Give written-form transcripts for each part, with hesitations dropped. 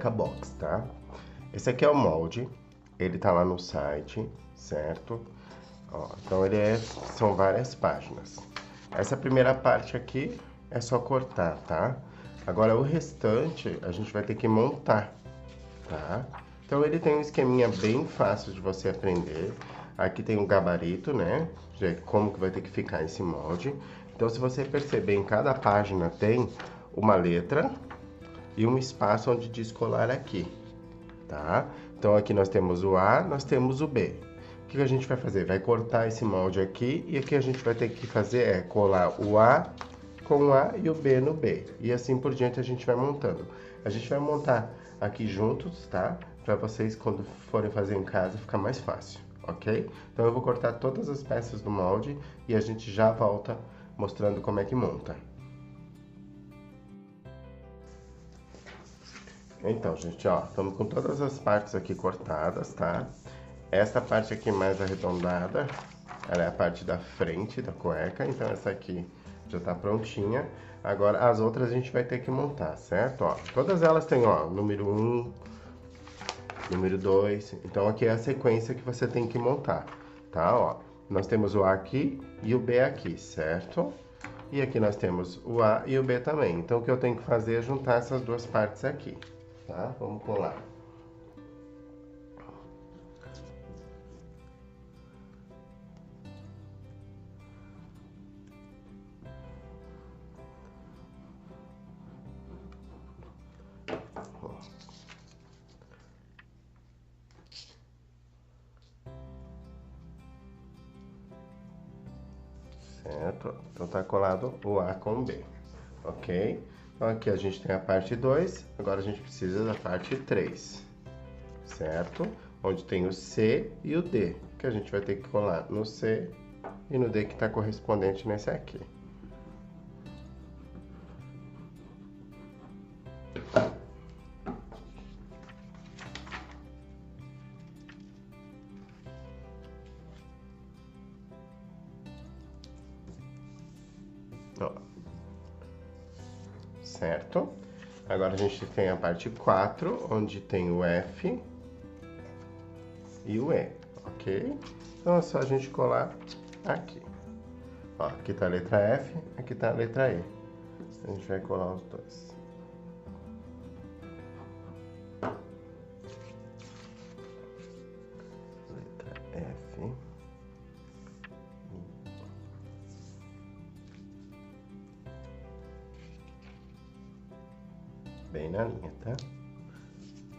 cueca box, tá? Esse aqui é o molde, ele tá lá no site, certo? Ó, então são várias páginas. Essa primeira parte aqui é só cortar, tá? Agora o restante a gente vai ter que montar, tá? Então ele tem um esqueminha bem fácil de você aprender. Aqui tem um gabarito, né? De como que vai ter que ficar esse molde. Então se você perceber, em cada página tem uma letra e um espaço onde descolar aqui, tá? Então aqui nós temos o A, nós temos o B. O que a gente vai fazer? Vai cortar esse molde aqui e aqui a gente vai ter que fazer é colar o A com o A e o B no B. E assim por diante a gente vai montando. A gente vai montar aqui juntos, tá? Para vocês, quando forem fazer em casa, ficar mais fácil, ok? Então eu vou cortar todas as peças do molde e a gente já volta mostrando como é que monta. Então, gente, ó, estamos com todas as partes aqui cortadas, tá? Essa parte aqui mais arredondada, ela é a parte da frente da cueca, então essa aqui já tá prontinha. Agora as outras a gente vai ter que montar, certo? Ó, todas elas têm, ó, número 1, número 2, então aqui é a sequência que você tem que montar, tá? Ó, nós temos o A aqui e o B aqui, certo? E aqui nós temos o A e o B também, então o que eu tenho que fazer é juntar essas duas partes aqui, tá? Vamos colar. Certo? Então tá colado o A com o B, ok? Então aqui a gente tem a parte 2, agora a gente precisa da parte 3, certo? Onde tem o C e o D, que a gente vai ter que colar no C e no D que está correspondente nesse aqui. Ó. Certo? Agora a gente tem a parte 4, onde tem o F e o E, ok? Então é só a gente colar aqui. Ó, aqui tá a letra F, aqui tá a letra E. A gente vai colar os dois. Letra F. Bem na linha, tá?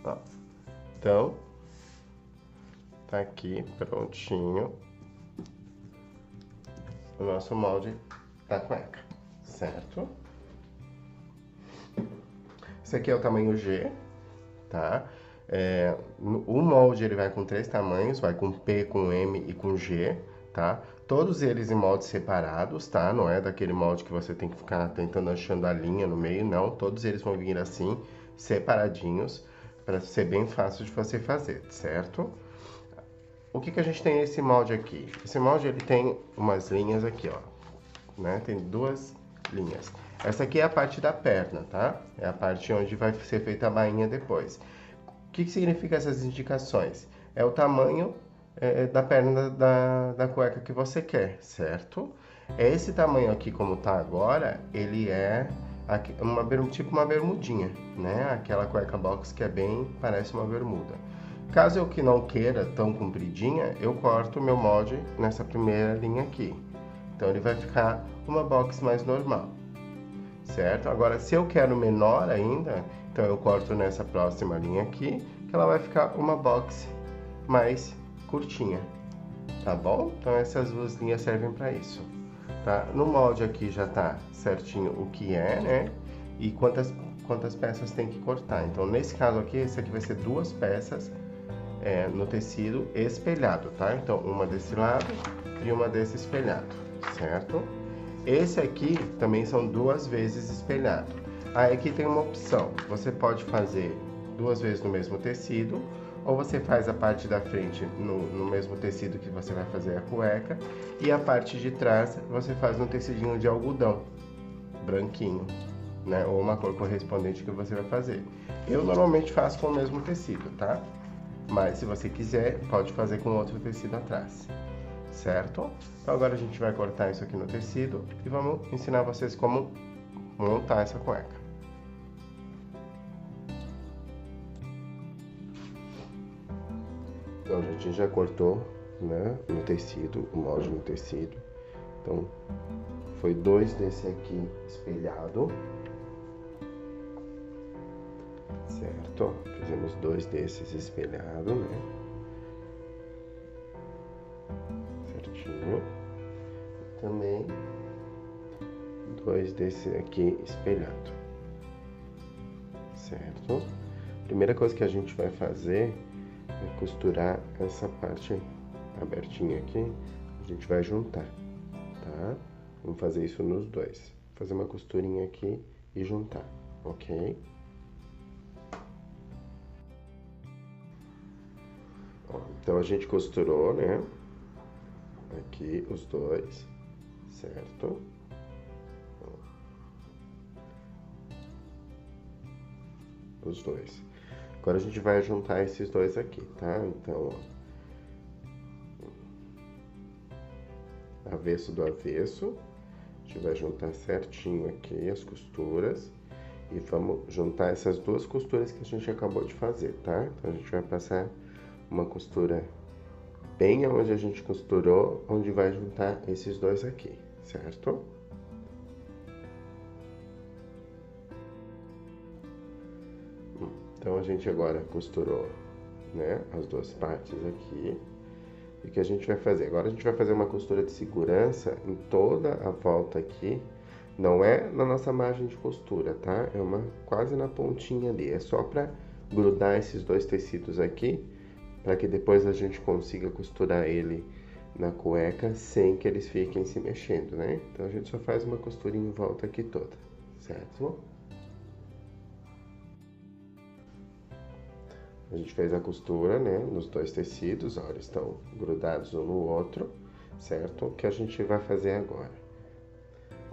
Ó, então, tá aqui prontinho o nosso molde da cueca, certo? Esse aqui é o tamanho G, tá? O molde ele vai com 3 tamanhos, vai com P, com M e com G, tá? Todos eles em moldes separados, tá? Não é daquele molde que você tem que ficar tentando achando a linha no meio, não. Todos eles vão vir assim, separadinhos, para ser bem fácil de você fazer, certo? O que a gente tem nesse molde aqui? Esse molde ele tem umas linhas aqui, ó, né? Tem duas linhas. Essa aqui é a parte da perna, tá? É a parte onde vai ser feita a bainha depois. O que significa essas indicações? É o tamanho da perna da cueca que você quer, certo? Esse tamanho aqui, como tá agora, ele é tipo uma bermudinha, né? Aquela cueca box que é bem, parece uma bermuda. Caso eu que não queira tão compridinha, eu corto o meu molde nessa primeira linha aqui. Então ele vai ficar uma box mais normal, certo? Agora, se eu quero menor ainda, então eu corto nessa próxima linha aqui, que ela vai ficar uma box mais curtinha, tá bom? Então essas duas linhas servem para isso, tá? No molde aqui já tá certinho o que é, né? E quantas peças tem que cortar. Então nesse caso aqui, esse aqui vai ser 2 peças no tecido espelhado, tá? Então uma desse lado e uma desse espelhado, certo? Esse aqui também são 2 vezes espelhado. Aí aqui tem uma opção, você pode fazer 2 vezes no mesmo tecido, ou você faz a parte da frente no mesmo tecido que você vai fazer a cueca, e a parte de trás você faz no tecidinho de algodão, branquinho, né? Ou uma cor correspondente que você vai fazer. Eu normalmente faço com o mesmo tecido, tá? Mas se você quiser, pode fazer com outro tecido atrás, certo? Então agora a gente vai cortar isso aqui no tecido e vamos ensinar vocês como montar essa cueca. Então a gente já cortou, né, no tecido, o molde no tecido. Então foi 2 desse aqui espelhado, certo? Fizemos 2 desses espelhado, né? Certinho. Também 2 desse aqui espelhado, certo? Primeira coisa que a gente vai fazer é costurar essa parte abertinha aqui, a gente vai juntar, tá? Vamos fazer isso nos dois. Fazer uma costurinha aqui e juntar, ok? Ó, então a gente costurou, né? Aqui os dois, certo? Os dois. Agora a gente vai juntar esses dois aqui, tá? Então, ó, avesso do avesso. A gente vai juntar certinho aqui as costuras e vamos juntar essas 2 costuras que a gente acabou de fazer, tá? Então a gente vai passar uma costura bem onde a gente costurou, onde vai juntar esses 2 aqui, certo? Então a gente agora costurou, né, as 2 partes aqui. E o que a gente vai fazer? Agora a gente vai fazer uma costura de segurança em toda a volta aqui. Não é na nossa margem de costura, tá? É quase na pontinha ali. É só para grudar esses 2 tecidos aqui, para que depois a gente consiga costurar ele na cueca sem que eles fiquem se mexendo, né? Então a gente só faz uma costurinha em volta aqui toda, certo? A gente fez a costura, né, nos 2 tecidos, ó, eles estão grudados um no outro, certo? O que a gente vai fazer agora?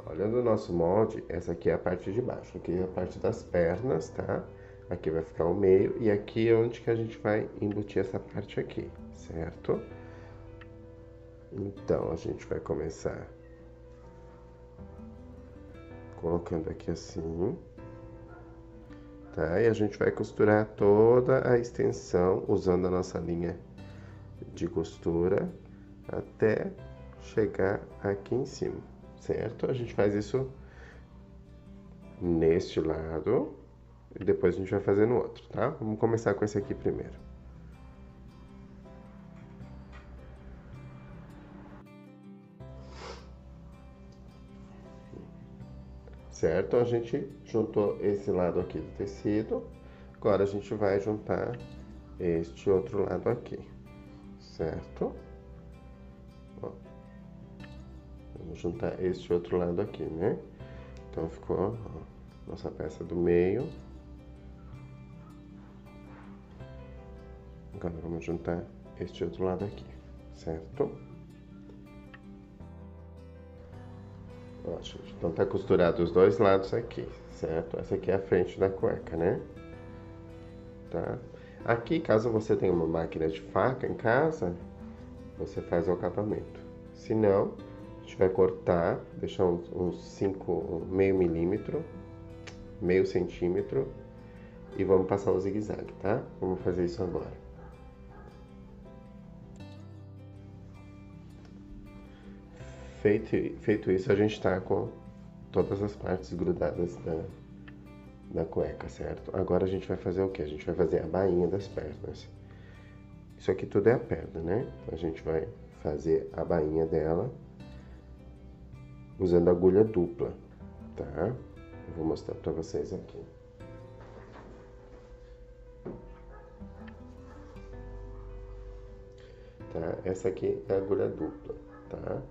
Olhando o nosso molde, essa aqui é a parte de baixo, aqui é a parte das pernas, tá? Aqui vai ficar o meio e aqui é onde que a gente vai embutir essa parte aqui, certo? Então, a gente vai começar colocando aqui assim, tá? E a gente vai costurar toda a extensão usando a nossa linha de costura até chegar aqui em cima, certo? A gente faz isso neste lado e depois a gente vai fazer no outro, tá? Vamos começar com esse aqui primeiro. Certo? A gente juntou esse lado aqui do tecido. Agora a gente vai juntar este outro lado aqui, certo? Ó, vamos juntar este outro lado aqui, né? Então ficou, ó, nossa peça do meio. Agora vamos juntar este outro lado aqui, certo? Ó, gente, então tá costurado os 2 lados aqui, certo? Essa aqui é a frente da cueca, né? Tá? Aqui, caso você tenha uma máquina de faca em casa, você faz o acabamento. Se não, a gente vai cortar, deixar uns 5, meio milímetro, meio centímetro, e vamos passar um zigue-zague, tá? Vamos fazer isso agora. Feito isso, a gente tá com todas as partes grudadas da cueca, certo? Agora a gente vai fazer o quê? A gente vai fazer a bainha das pernas. Isso aqui tudo é a perna, né? A gente vai fazer a bainha dela usando agulha dupla, tá? Eu vou mostrar pra vocês aqui. Tá? Essa aqui é a agulha dupla, tá?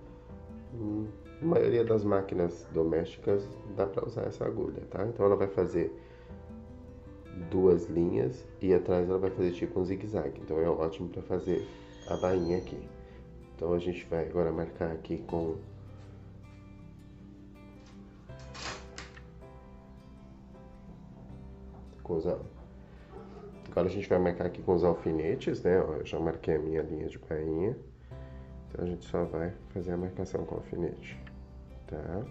A maioria das máquinas domésticas dá para usar essa agulha, tá? Então ela vai fazer 2 linhas e atrás ela vai fazer tipo um zigue-zague. Então é ótimo para fazer a bainha aqui. Então a gente vai agora marcar aqui com Agora a gente vai marcar aqui com os alfinetes, né? Ó, eu já marquei a minha linha de bainha. Então a gente só vai fazer a marcação com alfinete, tá?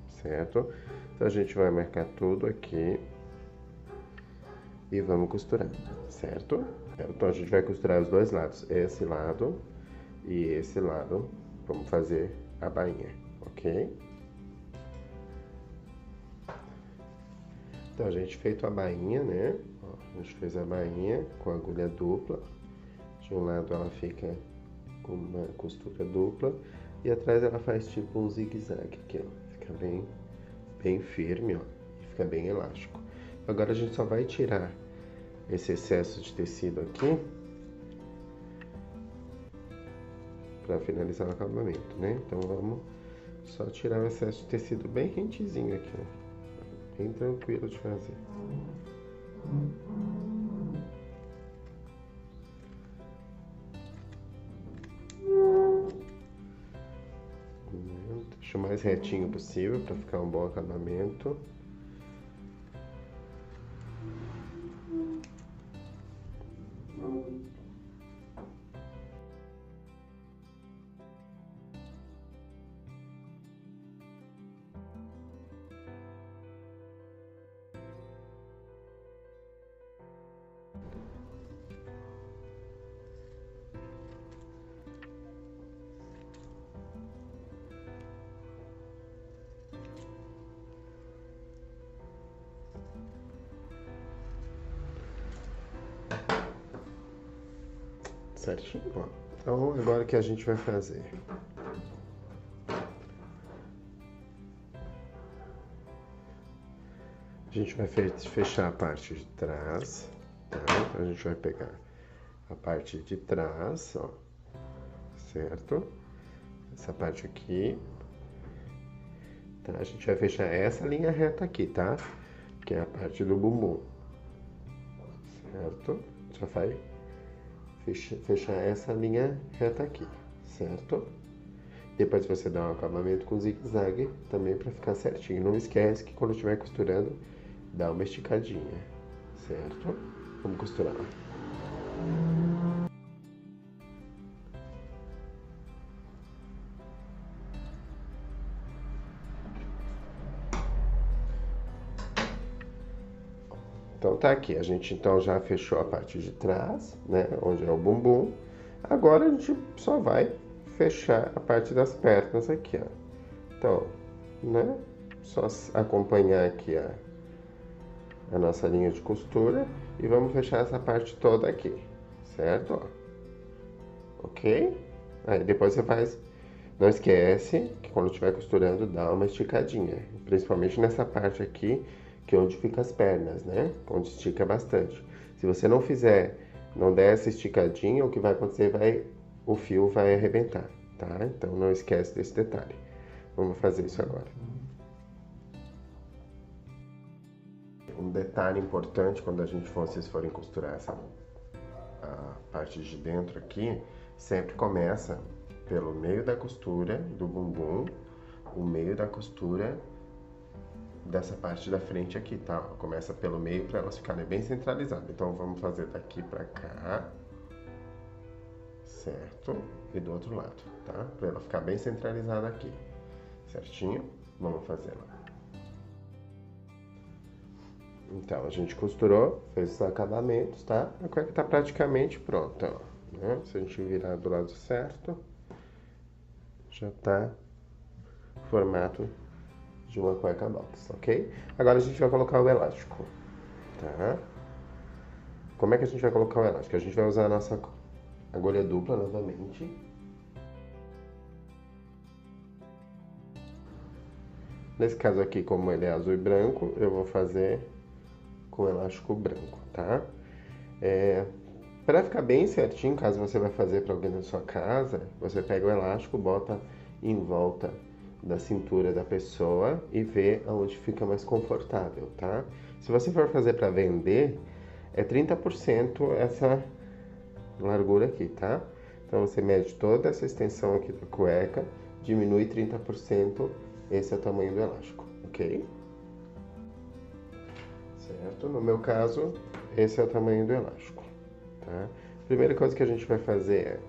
Certo? Então a gente vai marcar tudo aqui e vamos costurar, certo? Então a gente vai costurar os dois lados, esse lado e esse lado. Vamos fazer a bainha, ok? Então a gente feito a bainha, né? Ó, a gente fez a bainha com agulha dupla. De um lado ela fica com uma costura dupla e atrás ela faz tipo um zigue-zague aqui, ó. Fica bem firme, ó, e fica bem elástico. Agora a gente só vai tirar esse excesso de tecido aqui para finalizar o acabamento, né? Então vamos só tirar o excesso de tecido bem rentezinho aqui, ó. Bem tranquilo de fazer. Deixa o mais retinho possível para ficar um bom acabamento. Certinho, ó. Então, agora o que a gente vai fazer? A gente vai fechar a parte de trás, tá? Então, a gente vai pegar a parte de trás, ó, certo? Essa parte aqui, tá? A gente vai fechar essa linha reta aqui, tá? Que é a parte do bumbum, certo? Só vai fechar essa linha reta aqui, certo? Depois você dá um acabamento com zigue-zague também para ficar certinho. Não esquece que quando estiver costurando, dá uma esticadinha, certo? Vamos costurar. Então tá aqui, a gente então já fechou a parte de trás, né, onde é o bumbum. Agora a gente só vai fechar a parte das pernas aqui, ó. Então, né, só acompanhar aqui a nossa linha de costura e vamos fechar essa parte toda aqui, certo? Ó. Ok? Aí depois você faz, não esquece que quando estiver costurando dá uma esticadinha, principalmente nessa parte aqui, que é onde fica as pernas, né? Onde estica bastante. Se você não fizer, não der essa esticadinha, o que vai acontecer o fio vai arrebentar, tá? Então não esquece desse detalhe. Vamos fazer isso agora. Um detalhe importante quando vocês forem costurar a parte de dentro aqui, sempre começa pelo meio da costura do bumbum, o meio da costura dessa parte da frente aqui, tá? Começa pelo meio para elas ficarem bem centralizadas. Então vamos fazer daqui para cá, certo? E do outro lado, tá? Para ela ficar bem centralizada aqui, certinho? Vamos fazer lá. Então a gente costurou, fez os acabamentos, tá? A cueca tá praticamente pronta, ó, né? Se a gente virar do lado certo, já tá formato de uma cueca box, ok? Agora a gente vai colocar o elástico, tá? Como é que a gente vai colocar o elástico? A gente vai usar a nossa agulha dupla novamente. Nesse caso aqui, como ele é azul e branco, eu vou fazer com elástico branco, tá? Para ficar bem certinho, caso você vai fazer para alguém na sua casa, você pega o elástico, bota em volta da cintura da pessoa e vê aonde fica mais confortável, tá? Se você for fazer para vender, é 30% essa largura aqui, tá? Então você mede toda essa extensão aqui da cueca, diminui 30% esse é o tamanho do elástico, ok? Certo? No meu caso, esse é o tamanho do elástico, tá? Primeira coisa que a gente vai fazer é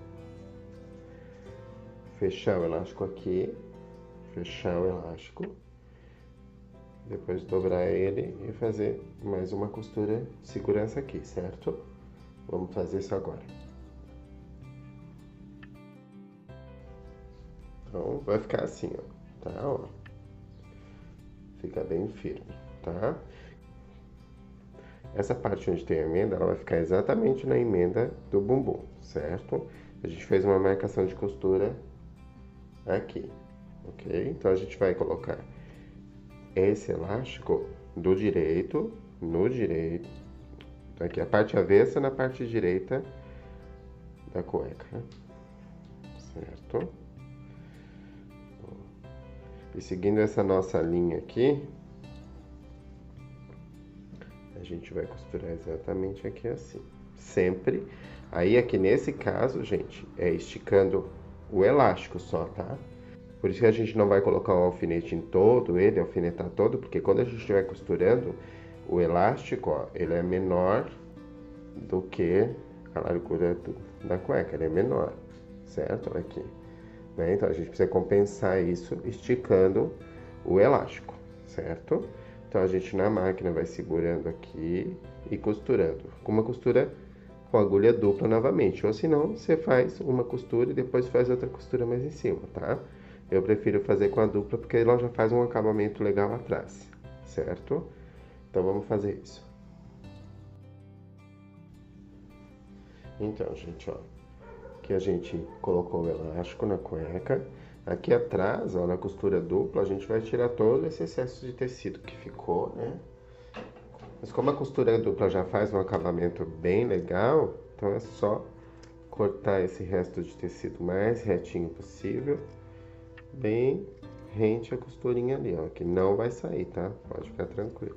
fechar o elástico aqui, fechar o elástico, depois dobrar ele e fazer mais uma costura de segurança aqui, certo? Vamos fazer isso agora. Então, vai ficar assim, ó, tá? Ó. Fica bem firme, tá? Essa parte onde tem a emenda, ela vai ficar exatamente na emenda do bumbum, certo? A gente fez uma marcação de costura aqui, ok? Então, a gente vai colocar esse elástico do direito, no direito, aqui a parte avessa na parte direita da cueca, certo? E seguindo essa nossa linha aqui, a gente vai costurar exatamente aqui assim, sempre. Aí aqui nesse caso, gente, é esticando o elástico só, tá? Por isso que a gente não vai colocar o alfinete em todo ele, alfinetar todo, porque quando a gente estiver costurando, o elástico, ó, ele é menor do que a largura da cueca, ele é menor, certo? Olha aqui. Né? Então a gente precisa compensar isso esticando o elástico, certo? Então a gente na máquina vai segurando aqui e costurando, com uma costura com agulha dupla novamente, ou se não, você faz uma costura e depois faz outra costura mais em cima, tá? Eu prefiro fazer com a dupla porque ela já faz um acabamento legal atrás, certo? Então vamos fazer isso. Então, gente, ó, aqui a gente colocou o elástico na cueca. Aqui atrás, ó, na costura dupla, a gente vai tirar todo esse excesso de tecido que ficou, né? Mas como a costura dupla já faz um acabamento bem legal, então é só cortar esse resto de tecido mais retinho possível, bem rente a costurinha ali, ó, que não vai sair, tá? Pode ficar tranquilo.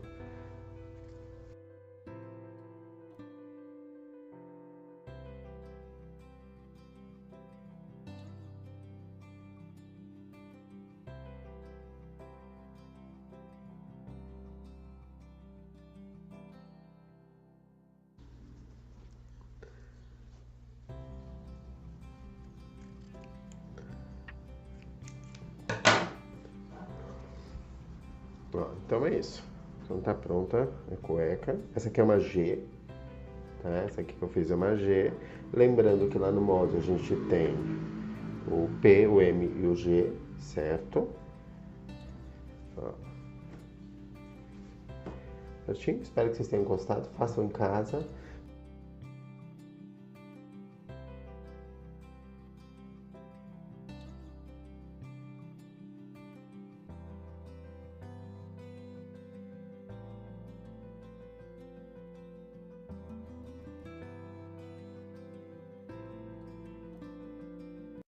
Ó, então é isso. Então tá pronta a cueca. Essa aqui é uma G, tá? Essa aqui que eu fiz é uma G. Lembrando que lá no molde a gente tem o P, o M e o G, certo? Ó. Certinho? Espero que vocês tenham gostado. Façam em casa.